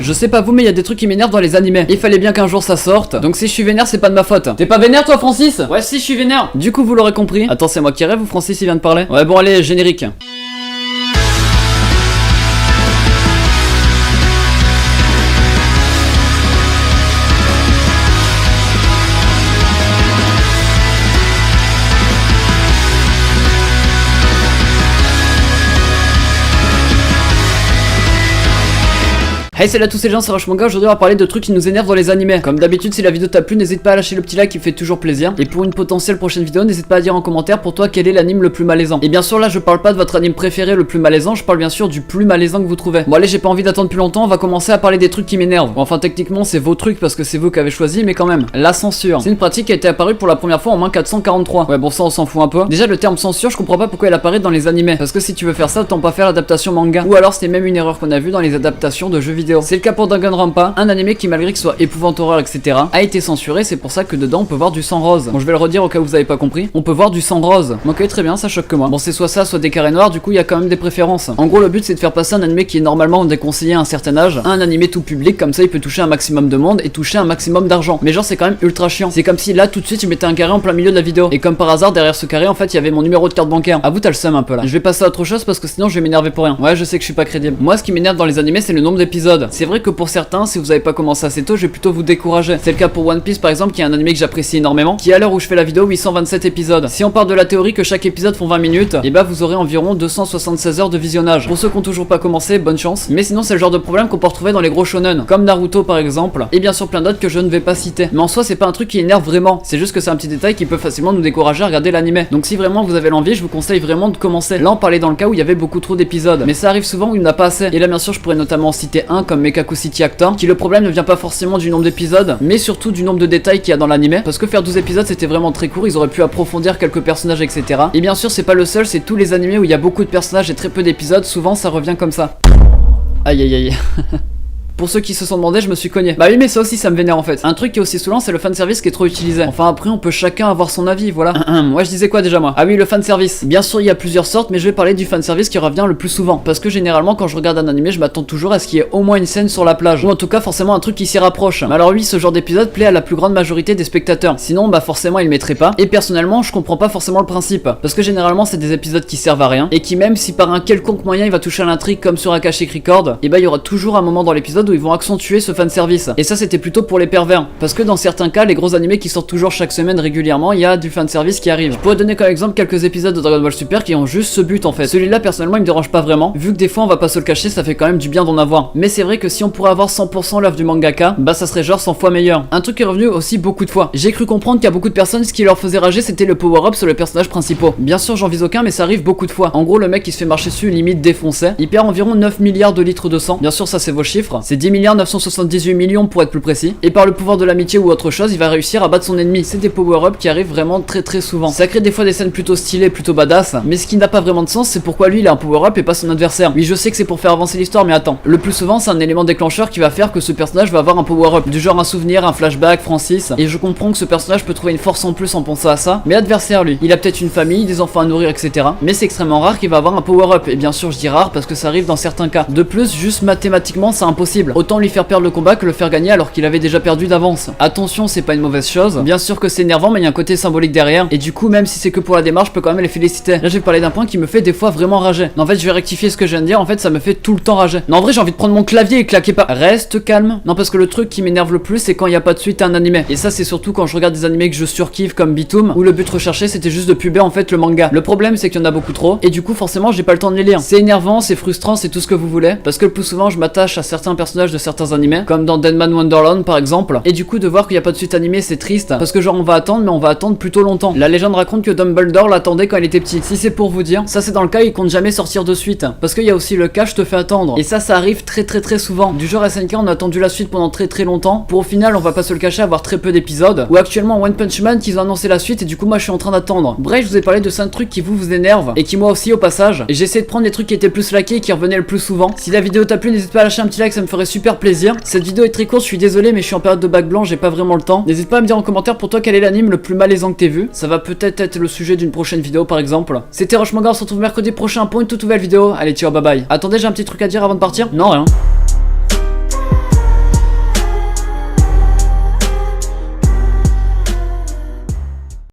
Je sais pas vous, mais il y a des trucs qui m'énervent dans les animés. Il fallait bien qu'un jour ça sorte. Donc si je suis vénère, c'est pas de ma faute. T'es pas vénère toi, Francis? Ouais, si, je suis vénère. Du coup, vous l'aurez compris. Attends, c'est moi qui rêve ou Francis il vient de parler? Ouais, bon, allez, générique. Hey, salut à tous les gens, c'est Rushmanga. Aujourd'hui on va parler de trucs qui nous énervent dans les animés. Comme d'habitude, si la vidéo t'a plu, n'hésite pas à lâcher le petit like qui fait toujours plaisir. Et pour une potentielle prochaine vidéo, n'hésite pas à dire en commentaire pour toi quel est l'anime le plus malaisant. Et bien sûr là je parle pas de votre anime préféré le plus malaisant, je parle bien sûr du plus malaisant que vous trouvez. Bon allez, j'ai pas envie d'attendre plus longtemps, on va commencer à parler des trucs qui m'énervent. Bon, enfin techniquement c'est vos trucs parce que c'est vous qui avez choisi, mais quand même. La censure, c'est une pratique qui a été apparue pour la première fois en moins 443. Ouais bon, ça on s'en fout un peu. Déjà le terme censure, je comprends pas pourquoi elle apparaît dans les animés. Parce que si tu veux faire ça, autant pas faire l'adaptation manga. Ou alors c'était même une erreur qu'on a vue dans les adaptations de jeux vidéo. C'est le cas pour Danganronpa, un animé qui malgré que soit épouvante horreur etc a été censuré, c'est pour ça que dedans on peut voir du sang rose. Bon je vais le redire au cas où vous avez pas compris, on peut voir du sang rose. Ok très bien, ça choque que moi. Bon c'est soit ça, soit des carrés noirs, du coup il y a quand même des préférences. En gros le but c'est de faire passer un animé qui est normalement déconseillé à un certain âge à un animé tout public, comme ça il peut toucher un maximum de monde et toucher un maximum d'argent. Mais genre c'est quand même ultra chiant, c'est comme si là tout de suite je mettais un carré en plein milieu de la vidéo et comme par hasard derrière ce carré en fait il y avait mon numéro de carte bancaire. À vous t'as le seum un peu là. Je vais passer à autre chose parce que sinon je vais m'énerver pour rien. Ouais je sais que je suis pas crédible. Moi ce qui m'énerve dans les animés c'est le nombre d'épisodes. C'est vrai que pour certains si vous avez pas commencé assez tôt, je vais plutôt vous décourager. C'est le cas pour One Piece par exemple, qui est un animé que j'apprécie énormément, qui à l'heure où je fais la vidéo 827 épisodes. Si on part de la théorie que chaque épisode font 20 minutes, et bah vous aurez environ 276 heures de visionnage. Pour ceux qui ont toujours pas commencé, bonne chance. Mais sinon c'est le genre de problème qu'on peut retrouver dans les gros shonen, comme Naruto par exemple, et bien sûr plein d'autres que je ne vais pas citer. Mais en soi c'est pas un truc qui énerve vraiment, c'est juste que c'est un petit détail qui peut facilement nous décourager à regarder l'animé. Donc si vraiment vous avez l'envie, je vous conseille vraiment de commencer. Là on parlait dans le cas où il y avait beaucoup trop d'épisodes, mais ça arrive souvent où il n'y en a pas assez. Et là bien sûr je pourrais notamment en citer un comme Mekaku City Actor, qui le problème ne vient pas forcément du nombre d'épisodes, mais surtout du nombre de détails qu'il y a dans l'animé, parce que faire 12 épisodes c'était vraiment très court, ils auraient pu approfondir quelques personnages etc. Et bien sûr c'est pas le seul, c'est tous les animés où il y a beaucoup de personnages et très peu d'épisodes, souvent ça revient comme ça. Aïe aïe aïe. Pour ceux qui se sont demandé, je me suis cogné. Bah oui mais ça aussi ça me vénère en fait. Un truc qui est aussi saoulant c'est le fanservice qui est trop utilisé. Enfin après on peut chacun avoir son avis, voilà. Ouais je disais quoi déjà moi? Ah oui le fanservice. Bien sûr il y a plusieurs sortes mais je vais parler du fanservice qui revient le plus souvent. Parce que généralement quand je regarde un animé je m'attends toujours à ce qu'il y ait au moins une scène sur la plage. Ou en tout cas forcément un truc qui s'y rapproche. Mais alors oui ce genre d'épisode plaît à la plus grande majorité des spectateurs. Sinon bah forcément ils mettraient pas. Et personnellement je comprends pas forcément le principe. Parce que généralement c'est des épisodes qui servent à rien. Et qui même si par un quelconque moyen il va toucher à l'intrigue comme sur Akashic Record, et bah il y aura toujours un moment dans l'épisode où ils vont accentuer ce fanservice. Et ça c'était plutôt pour les pervers. Parce que dans certains cas, les gros animés qui sortent toujours chaque semaine régulièrement, il y a du fanservice qui arrive. Je pourrais donner comme exemple quelques épisodes de Dragon Ball Super qui ont juste ce but en fait. Celui-là personnellement il me dérange pas vraiment, vu que des fois on va pas se le cacher, ça fait quand même du bien d'en avoir. Mais c'est vrai que si on pourrait avoir 100% l'œuvre du mangaka, bah ça serait genre 100 fois meilleur. Un truc qui est revenu aussi beaucoup de fois. J'ai cru comprendre qu'il y a beaucoup de personnes, ce qui leur faisait rager c'était le power-up sur le personnage principal. Bien sûr j'en vise aucun mais ça arrive beaucoup de fois. En gros le mec qui se fait marcher dessus limite défoncé, il perd environ 9 milliards de litres de sang. Bien sûr ça c'est vos chiffres, c'est 10 milliards 978 millions pour être plus précis, et par le pouvoir de l'amitié ou autre chose, il va réussir à battre son ennemi. C'est des power-up qui arrivent vraiment très souvent. Ça crée des fois des scènes plutôt stylées, plutôt badass, mais ce qui n'a pas vraiment de sens, c'est pourquoi lui il a un power-up et pas son adversaire. Oui, je sais que c'est pour faire avancer l'histoire, mais attends. Le plus souvent, c'est un élément déclencheur qui va faire que ce personnage va avoir un power-up, du genre un souvenir, un flashback, Francis, et je comprends que ce personnage peut trouver une force en plus en pensant à ça, mais l'adversaire lui, il a peut-être une famille, des enfants à nourrir, etc. Mais c'est extrêmement rare qu'il va avoir un power-up, et bien sûr je dis rare parce que ça arrive dans certains cas. De plus, juste mathématiquement, c'est impossible. Autant lui faire perdre le combat que le faire gagner alors qu'il avait déjà perdu d'avance. Attention, c'est pas une mauvaise chose. Bien sûr que c'est énervant, mais il y a un côté symbolique derrière. Et du coup, même si c'est que pour la démarche, je peux quand même les féliciter. Là, je vais parler d'un point qui me fait des fois vraiment rager. Non, en fait, je vais rectifier ce que je viens de dire. En fait, ça me fait tout le temps rager. Non, en vrai, j'ai envie de prendre mon clavier et claquer pas. Reste calme. Non, parce que le truc qui m'énerve le plus, c'est quand il y a pas de suite à un animé. Et ça, c'est surtout quand je regarde des animés que je surkiffe comme Bitoom, où le but recherché, c'était juste de puber en fait le manga. Le problème, c'est qu'il y en a beaucoup trop. Et du coup, forcément, j'ai pas le temps de les lire. C'est énervant, c'est frustrant, c'est tout ce que vous voulez. Parce que le plus souvent, je m'attache à certains personnages de certains animés, comme dans Deadman Wonderland par exemple. Et du coup de voir qu'il n'y a pas de suite animée c'est triste, parce que genre on va attendre mais on va attendre plutôt longtemps. La légende raconte que Dumbledore l'attendait quand il était petit. Si c'est pour vous dire, ça c'est dans le cas il compte jamais sortir de suite, parce qu'il y a aussi le cas je te fais attendre. Et ça arrive très souvent. Du genre SNK on a attendu la suite pendant très longtemps, pour au final on va pas se le cacher avoir très peu d'épisodes. Ou actuellement One Punch Man qu'ils ont annoncé la suite et du coup moi je suis en train d'attendre. Bref je vous ai parlé de 5 trucs qui vous énervent et qui moi aussi au passage. Et j'ai essayé de prendre les trucs qui étaient plus laqués et qui revenaient le plus souvent. Si la vidéo t'a plu n'hésite pas à lâcher un petit like, ça me ferait super plaisir. Cette vidéo est très courte, je suis désolé mais je suis en période de bac blanc, j'ai pas vraiment le temps. N'hésite pas à me dire en commentaire pour toi quel est l'anime le plus malaisant que t'aies vu. Ça va peut-être être le sujet d'une prochaine vidéo par exemple. C'était Rushmanga, on se retrouve mercredi prochain pour une toute nouvelle vidéo. Allez ciao, bye bye. Attendez, j'ai un petit truc à dire avant de partir. Non rien.